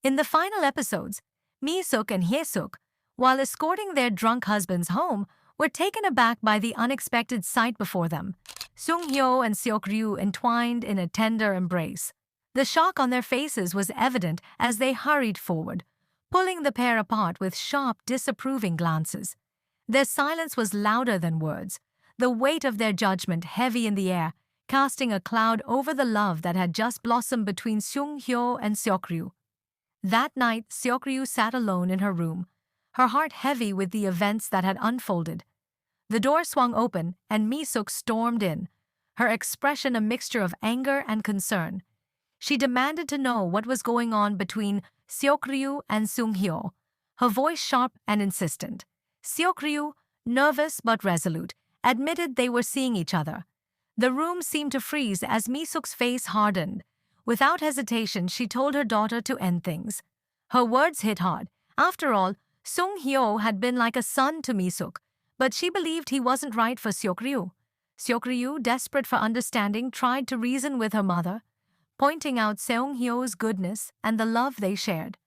In the final episodes, Mi-suk and Hye-suk, while escorting their drunk husbands home, were taken aback by the unexpected sight before them. Sung-hyo and Seok-ryu entwined in a tender embrace. The shock on their faces was evident as they hurried forward, pulling the pair apart with sharp, disapproving glances. Their silence was louder than words, the weight of their judgment heavy in the air, casting a cloud over the love that had just blossomed between Sung-hyo and Seok-ryu. That night, Seok-ryu sat alone in her room, her heart heavy with the events that had unfolded. The door swung open, and Mi-suk stormed in, her expression a mixture of anger and concern. She demanded to know what was going on between Seok-ryu and Sung-hyo, her voice sharp and insistent. Seok-ryu, nervous but resolute, admitted they were seeing each other. The room seemed to freeze as Mi-suk's face hardened. Without hesitation, she told her daughter to end things. Her words hit hard. After all, Sung-hyo had been like a son to Mi-suk, but she believed he wasn't right for Seok-ryu. Seok-ryu, desperate for understanding, tried to reason with her mother, pointing out Seung-hyo's goodness and the love they shared.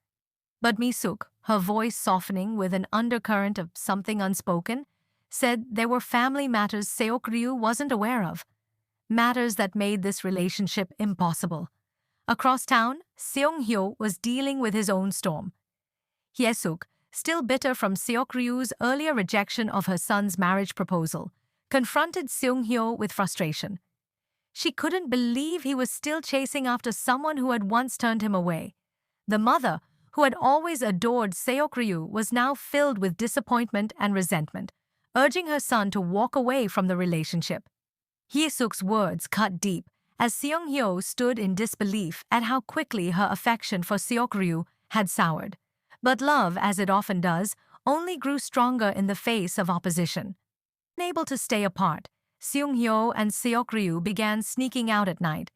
But Mi-suk, her voice softening with an undercurrent of something unspoken, said there were family matters Seok-ryu wasn't aware of, matters that made this relationship impossible. Across town, Seung-hyo was dealing with his own storm. Hye-suk, still bitter from Seok-ryu's earlier rejection of her son's marriage proposal, confronted Seung-hyo with frustration. She couldn't believe he was still chasing after someone who had once turned him away. The mother, who had always adored Seok-ryu, was now filled with disappointment and resentment, urging her son to walk away from the relationship. Hye-suk's words cut deep as Seung-hyo stood in disbelief at how quickly her affection for Seok-ryu had soured. But love, as it often does, only grew stronger in the face of opposition. Unable to stay apart, Seung-hyo and Seok-ryu began sneaking out at night,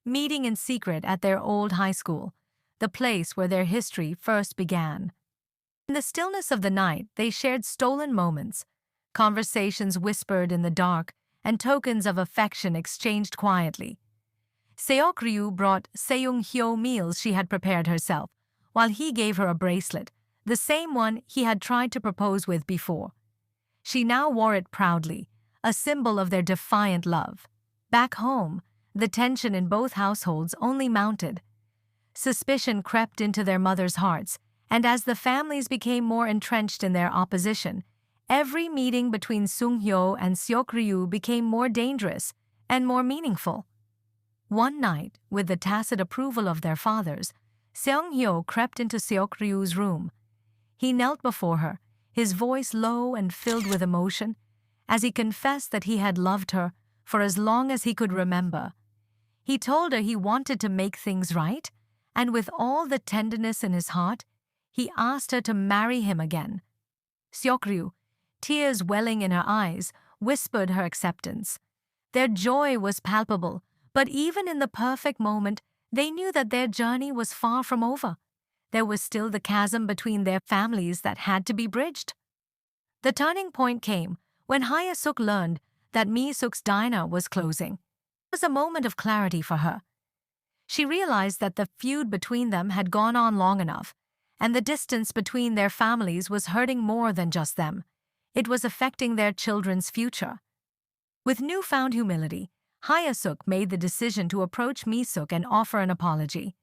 meeting in secret at their old high school, the place where their history first began. In the stillness of the night, they shared stolen moments, conversations whispered in the dark, and tokens of affection exchanged quietly. Seok-ryu brought Seung-hyo meals she had prepared herself, while he gave her a bracelet, the same one he had tried to propose with before. She now wore it proudly, a symbol of their defiant love. Back home, the tension in both households only mounted. Suspicion crept into their mothers' hearts, and as the families became more entrenched in their opposition, every meeting between Sung-hyo and Seok-ryu became more dangerous and more meaningful. One night, with the tacit approval of their fathers, Seung-hyo crept into Seok-ryu's room. He knelt before her, his voice low and filled with emotion, as he confessed that he had loved her for as long as he could remember. He told her he wanted to make things right, and with all the tenderness in his heart, he asked her to marry him again. Seok-ryu, tears welling in her eyes, whispered her acceptance. Their joy was palpable, but even in the perfect moment, they knew that their journey was far from over. There was still the chasm between their families that had to be bridged. The turning point came when Hye-suk learned that Mi-suk's diner was closing. It was a moment of clarity for her. She realized that the feud between them had gone on long enough, and the distance between their families was hurting more than just them. It was affecting their children's future. With newfound humility, Hye-suk made the decision to approach Mi-suk and offer an apology.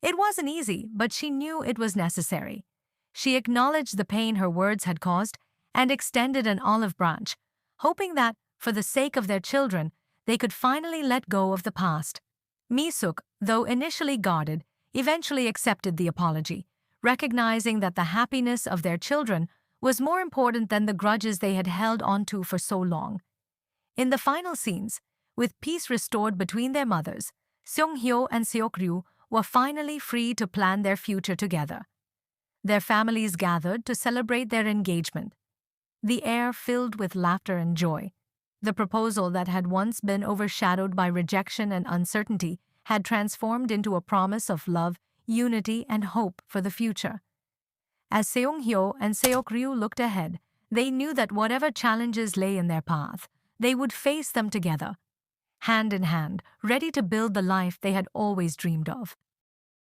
It wasn't easy, but she knew it was necessary. She acknowledged the pain her words had caused and extended an olive branch, hoping that, for the sake of their children, they could finally let go of the past. Mi-suk, though initially guarded, eventually accepted the apology, recognizing that the happiness of their children was more important than the grudges they had held onto for so long. In the final scenes, with peace restored between their mothers, Sung-hyo and Seok-ryu were finally free to plan their future together. Their families gathered to celebrate their engagement, the air filled with laughter and joy. The proposal that had once been overshadowed by rejection and uncertainty had transformed into a promise of love, unity, and hope for the future. As Seung-hyo and Seok-ryu looked ahead, they knew that whatever challenges lay in their path, they would face them together, hand in hand, ready to build the life they had always dreamed of.